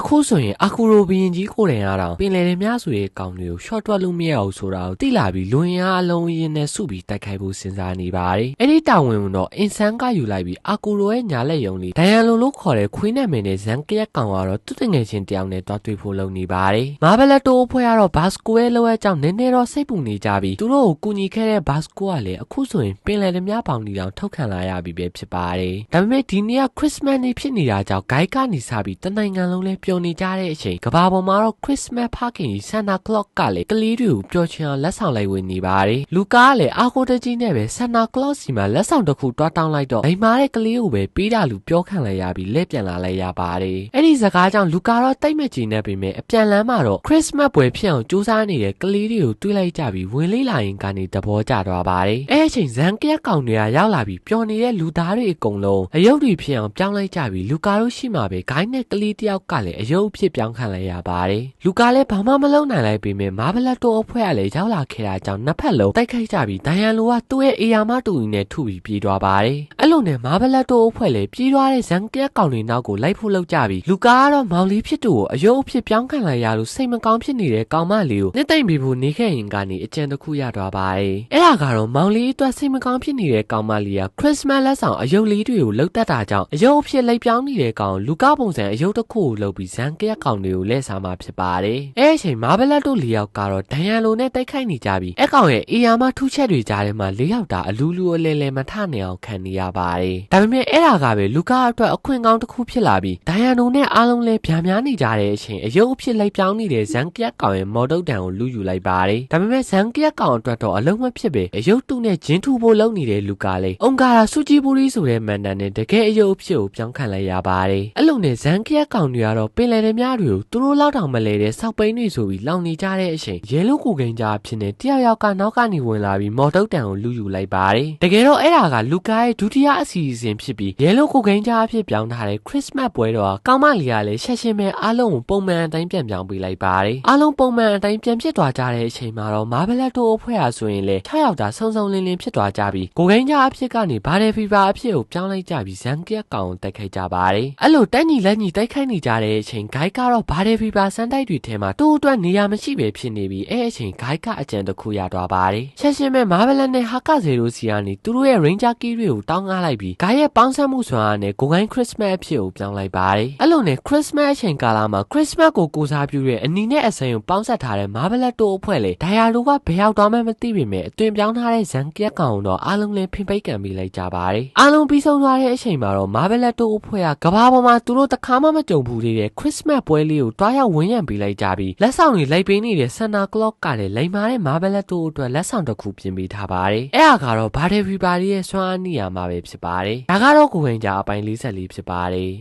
အခုဆိုရင်အာကူရိုဘီရင်ကြီးကိုယ်တိုင်အားပင်လယ်ထဲများဆိုရဲ့ကောင်တွေကိုရှော့တွက်လို့မရအောင်ဆိုတာကိုသိလာပြီးလူရင်အားအလုံးရင်းနဲ့စုပြီးတိုက်ခိုက်ဖို့စဉ်းစားနေပါတယ်။အဲ့ဒီတာဝန်တော့အင်ဆန်ကယူလိုက်ပြီးအာကူရိုရဲ့ညာလက်ယုံလေးဒိုင်ယန်လိုလို့ခေါ်တဲ့ခွေးနဲ့မင်းနဲ့ဇန်ကရက်ကောင်ကတော့သူ့တငယ်ချင်းတယောက်နဲ့တွားတွေ့ဖို့လုပ်နေပါတယ်။မာဘလက်တိုအဖွဲ့ကတော့ဘတ်စကိုရဲ့လိုအပ်ကြောင့်နည်းနည်းတော့စိတ်ပူနေကြပြီးသူတို့ကိုကူညီခဲ့တဲ့ဘတ်စကိုကလည်းအခုဆိုရင်ပင်လယ်ထဲများပေါင်တီတောင်ထုတ်ခံလာရပြီပဲဖြစ်ပါတယ်။ဒါပေမဲ့ဒီနေ့ကခရစ်စမတ်နေ့ဖြစ်နေတာကြောင့်ဂိုက်ကနေစပြီးတနိုင်ငံလုံးလဲပျော်နေကြတဲ့အချိန်ကဘာပေါ်မှာတော့ခရစ်စမတ်ဖခင်ကြီးဆန်တာကလော့ကလည်းကလေးတွေကိုပျော်ချင်အောင်လက်ဆောင်လိုက်ဝင်နေပါတယ်။လူကားကလည်းအာကိုတကြီးနဲ့ပဲဆန်တာကလော့စီမှာလက်ဆောင်တစ်ခုတွားတောင်းလိုက်တော့မိမားတဲ့ကလေးကိုပဲပေးတာလူပြောခံလိုက်ရပြီးလက်ပြန်လာလိုက်ရပါတယ်။အဲ့ဒီစကားကြောင့်လူကားတော့တိတ်မကြည်နေပေမဲ့အပြန်လမ်းမှာတော့ခရစ်စမတ်ပွဲဖြစ်အောင်စူးစမ်းနေတဲ့ကလေးတွေကိုတွေးလိုက်ကြပြီးဝင်လေးလာရင်ကနေသဘောကျသွားပါတယ်။အဲ့အချိန်ဇန်ကရက်ကောင်တွေကရောက်လာပြီးပျော်နေတဲ့လူသားတွေအကုန်လုံးအယုတ်တွေဖြစ်အောင်ပြောင်းလိုက်ကြပြီးလူကားတို့ရှိမှပဲဂိုင်းနဲ့ကလေးတယောက်ကလည်းအယုတ်ဖြစ်ပြောင်းခံလိုက်ရပါတယ်။လူကားလည်းဘာမှမလုပ်နိုင်လိုက်ပေမဲ့မာဘလက်တိုအဖွဲ့ကလည်းရောက်လာခဲ့တာကြောင့်နှစ်ဖက်လုံးတိုက်ခိုက်ကြပြီးဒိုင်ယန်လိုကသူ့ရဲ့အေယာမတူကြီးနဲ့ထုပြီးပြေးသွားပါတယ်။အဲ့လိုနဲ့မာဘလက်တိုအဖွဲ့လည်းပြေးသွားတဲ့ဇန်ကရက်ကောင်တွေနောက်ကိုလိုက်ဖို့လုပ်ကြပြီးလူကားကတော့မောင်လေးဖြစ်သူကိုအယုတ်ဖြစ်ပြောင်းခံလိုက်ရလို့စိတ်မကောင်းဖြစ်နေတဲ့ကောင်မလေးကိုနှစ်သိမ့်ပြီးဖို့နေခဲ့ရင်ကနေအကြံတစ်ခုရသွားပါတယ်။အဲ့ဒါကတော့မောင်လေးအတွက်စိတ်မကောင်းဖြစ်နေတဲ့ကောင်မလေးကခရစ်စမတ်လက်ဆောင်အယုတ်လေးတွေကိုလှုပ်တတ်တာကြောင့်အယုတ်ဖြစ်လိုက်ပြောင်းနေတဲ့ကောင်လူကားပုံစံအယုတ်တစ်ခုကိုလှုပ်ပြီးဇန်ကရက်ကောင်တွေကိုလဲစားမှာဖြစ်ပါတယ်။အဲ့အချိန်မာဘလက်တို့၄ယောက်ကတော့ဒိုင်ယန်လိုနဲ့တိုက်ခိုက်နေကြပြီးအကောင်ရဲ့အေယာမထူးချက်တွေကြားထဲမှာ၄ယောက်တာအလူလူအလဲလဲမထနေအောင်ခံနေရပါတယ်။ဒါပေမဲ့အဲ့ဒါကပဲလူကားအတွက်အခွင့်ကောင်းတစ်ခုဖြစ်လာပြီးဒိုင်ယန်တို့နဲ့အားလုံးလဲဗျာများနေကြတဲ့အချိန်အယုတ်အဖြစ်လိုက်ပြောင်းနေတဲ့ဇန်ကရက်ကောင်ရဲ့မော်တုတ်တန်ကိုလူယူလိုက်ပါတယ်။ဒါပေမဲ့ဇန်ကရက်ကောင်အတွက်တော့အလုံးမဖြစ်ပဲအယုတ်တူနဲ့ဂျင်းထူဖို့လုပ်နေတဲ့လူကားလေးအုံကာရာဆူဂျီပူရီဆိုတဲ့မန်တန်နဲ့တကယ်အယုတ်အဖြစ်ကိုပြောင်းခံလိုက်ရပါတယ်။အဲ့လိုနဲ့ဇန်ကရက်ကောင်တွေကတော့ပင်လယ်ထဲများတွေကိုသူတို့လောက်တောင်မလဲတဲ့စောက်ပိန်းတွေဆိုပြီးလောင်နေကြတဲ့အချိန်ရဲလူကိုကိန်းကြားဖြစ်နေတယောက်ယောက်ကနောက်ကနေဝင်လာပြီးမော်တုတ်တန်ကိုလူယူလိုက်ပါတယ်။တကယ်တော့အဲ့ဒါကလူကားရဲ့ဒုတိယအစီအစဉ်ဖြစ်ပြီးရဲလူကိုကိန်းကြားအဖြစ်ပြောင်းထားတဲ့ခရစ်စမတ်ပွဲတော်ကကောင်မလေးကလည်းရှက်ရှင်းပဲအားလုံးကိုပုံမှန်အတိုင်းပြန်ပြောင်းပေးလိုက်ပါတယ်။အားလုံးပုံမှန်အတိုင်းပြန်ဖြစ်သွားကြတဲ့အချိန်မှာတော့မာဘလက်တိုအဖွဲ့ဟာဆိုရင်လေ6ယောက်တာဆုံဆုံလင်းလင်းဖြစ်သွားကြပြီးကိုကိန်းကြားအဖြစ်ကနေဘာတယ်ဖီဗာအဖြစ်ကိုပြောင်းလိုက်ကြပြီးဇန်ကရက်ကောင်ကိုတိုက်ခိုက်ကြပါတယ်။အဲ့လိုတက်ညီလက်ညီတိုက်ခိုက်နေကြတဲ့အချိန်ဂိုက်ကတော့ဘာတယ်ဖီဗာစမ်းတိုက်တွေထဲမှာတူအတွက်နေရာမရှိပဲဖြစ်နေပြီးအဲ့အချိန်ဂိုက်ကအကြံတစ်ခုရသွားပါတယ်။ရှက်ရှင်းမဲ့မာဘလက်နဲ့ဟာကဇေရိုစီကနေသူတို့ရဲ့ Ranger Key တွေကိုတောင်းကားလိုက်ပြီးဂိုက်ရဲ့ပေါင်းစပ်မှုစွမ်းအားနဲ့ကိုကိုင်းခရစ်စမတ်အဖြစ်ကိုပြောင်းလိုက်ပါတယ်။အဲ့လိုနဲ့ခရစ်စမတ်အချိန်ကာလမှာခရစ်စမတ်ကိုကိုစားပြုတဲ့အနီနဲ့အစိမ်းကိုပေါင်းဆက်ထားတဲ့မာဘလက်တိုအဖွဲ့လေဒိုင်ယာလိုကဘယ်ရောက်သွားမှမသိပေမဲ့အသွင်ပြောင်းထားတဲ့ဇန်ကရက်ကောင်တော့အားလုံးလည်းဖင်ပိတ်ကန်ပေးလိုက်ကြပါတယ်။အားလုံးပြီးဆုံးသွားတဲ့အချိန်မှာတော့မာဘလက်တိုအဖွဲ့ကကဘာပေါ်မှာသူတို့တခါမှမကြုံဘူးသေးတဲ့ခရစ်စမတ်ပွဲလေးကိုတွားရောက်ဝန်းရံပေးလိုက်ကြပြီးလက်ဆောင်တွေလိုက်ပေးနေတဲ့ဆန်တာကလော့ကလည်းလိမ်မာတဲ့မာဘလက်တိုအတွက်လက်ဆောင်တစ်ခုပြင်ပေးထားပါတယ်။အဲ့ဒါကတော့ဘာတယ်ဖီဘာရဲ့စွမ်းအားနေရာမှာပဲဖြစ်ပါတယ်။ဒါကတော့ကိုဝင်ကြအပိုင်း44ဖြစ်ပါတယ်။